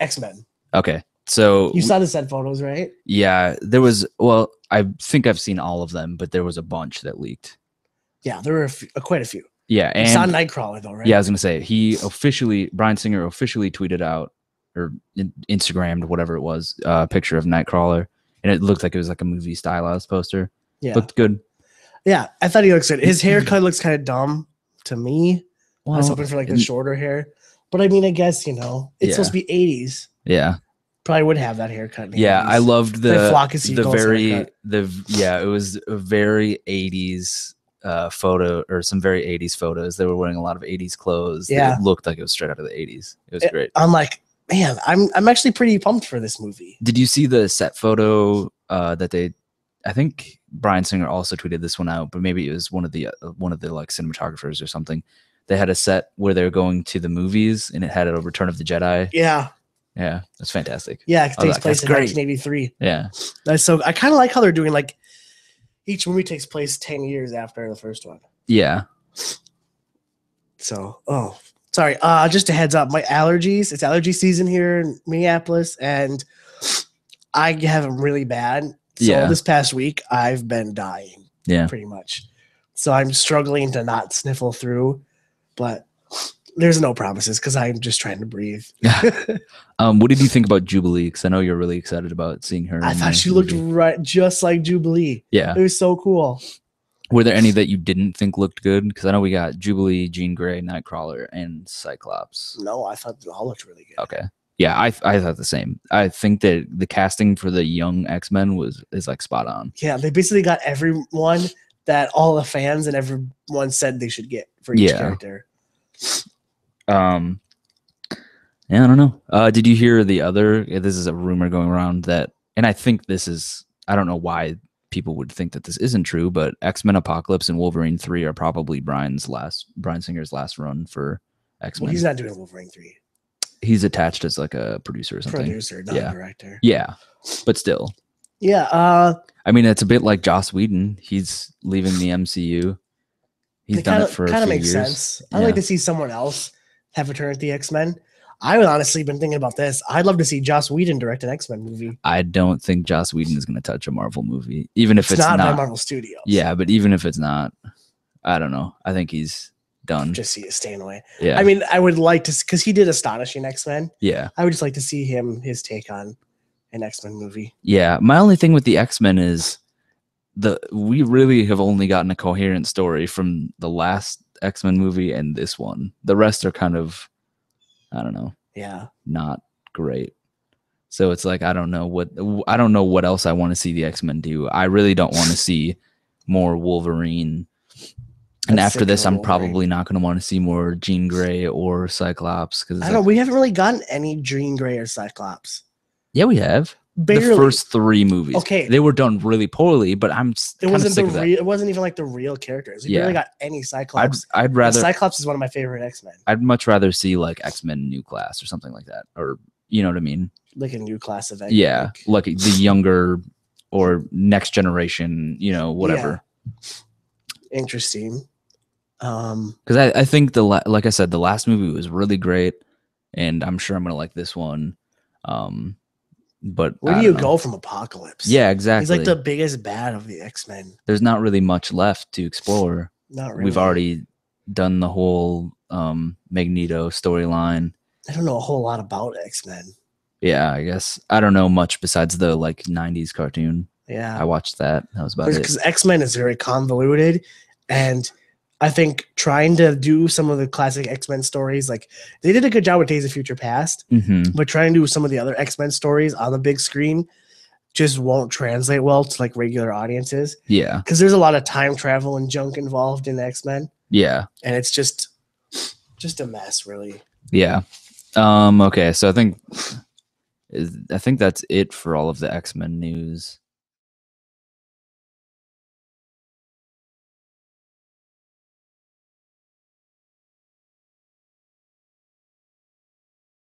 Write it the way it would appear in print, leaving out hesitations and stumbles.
X-Men. Okay. So you saw the set photos, right? Yeah, there was. Well, I think I've seen all of them, but there was a bunch that leaked. Yeah, there were quite a few. Yeah, and it's on Nightcrawler though, right? Yeah, I was gonna say Bryan Singer officially tweeted out or Instagrammed whatever it was, a picture of Nightcrawler, and it looked like it was like a movie stylized poster. Yeah, looked good. Yeah, I thought he looks good. His haircut looks kind of dumb to me. Well, I was hoping for like the shorter hair, but I mean, I guess it's supposed to be 80s. Yeah. Probably would have that haircut. Yeah, 80s. I loved the very haircut. It was a very 80s photo, or some very 80s photos. They were wearing a lot of 80s clothes. Yeah, it looked like it was straight out of the 80s. It was great. I'm like, man, I'm actually pretty pumped for this movie. Did you see the set photo that they? I think Bryan Singer also tweeted this one out, but maybe it was one of the like cinematographers or something. They had a set where they were going to the movies, and it had a Return of the Jedi. Yeah, that's fantastic. Yeah, it takes place in 1983. Yeah, so I kind of like how they're doing, like, each movie takes place 10 years after the first one. Yeah. So, sorry. Just a heads up, my allergies. It's allergy season here in Minneapolis, and I have them really bad. So this past week, I've been dying. Yeah, pretty much. So I'm struggling to not sniffle through, but there's no promises because I'm just trying to breathe. What did you think about Jubilee? Because I know you're really excited about seeing her. I thought she looked just like Jubilee. Yeah, it was so cool. Were there any that you didn't think looked good? Because I know we got Jubilee, Jean Grey, Nightcrawler, and Cyclops. No, I thought they all looked really good. Okay. Yeah, I thought the same. I think that the casting for the young X-Men is like spot on. Yeah, they basically got everyone that all the fans and everyone said they should get for each character. Yeah, I don't know. Did you hear the other? This is a rumor going around that, and I think this is. I don't know why people would think that this isn't true, but X-Men Apocalypse and Wolverine 3 are probably Bryan Singer's last run for X-Men. Well, he's not doing Wolverine 3. He's attached as like a producer or something. Not a director. Yeah, but still. Yeah. I mean, it's a bit like Joss Whedon. He's leaving the MCU. He's done it for a few years. Kind of makes sense. I'd like to see someone else have a turn at the X-Men. I would honestly been thinking about this. I'd love to see Joss Whedon direct an X-Men movie. I don't think Joss Whedon is going to touch a Marvel movie, even if it's not by Marvel Studios. Yeah, but even if it's not, I don't know. I think he's done. Just see it staying away. Yeah. I mean, I would like to, because he did Astonishing X-Men. Yeah. I would just like to see his take on an X-Men movie. Yeah. My only thing with the X-Men is we really have only gotten a coherent story from the last X-Men movie and this one. The rest are kind of, I don't know. Yeah. Not great. So it's like I don't know what else I want to see the X-Men do. I really don't want to see more Wolverine. And after this, I'm probably not going to want to see more Jean Grey or Cyclops because I don't know. We haven't really gotten any Jean Grey or Cyclops. Yeah, we have. Barely. The first 3 movies. Okay, they were done really poorly, but I'm it wasn't even like the real characters. We really got any Cyclops. I'd rather. Cyclops is one of my favorite X-Men. I'd much rather see like X-Men New Class or something like that, or you know what I mean? Like a new class of X-Men. Yeah, like the younger or next generation. You know, whatever. Yeah. Interesting. Because I think like I said, the last movie was really great, and I'm sure I'm gonna like this one. But where do you go from Apocalypse? Yeah, exactly. He's like the biggest bad of the X-Men. There's not really much left to explore. Not really. We've already done the whole Magneto storyline. I don't know a whole lot about X-Men. Yeah, I guess I don't know much besides the like 90s cartoon. Yeah, I watched that. That was about it. Because X-Men is very convoluted, and I think trying to do some of the classic X-Men stories, like they did a good job with Days of Future Past, but trying to do some of the other X-Men stories on the big screen just won't translate well to like regular audiences. Yeah. Because there's a lot of time travel and junk involved in X-Men. Yeah. And it's just a mess, really. Yeah. Okay. So I think that's it for all of the X-Men news.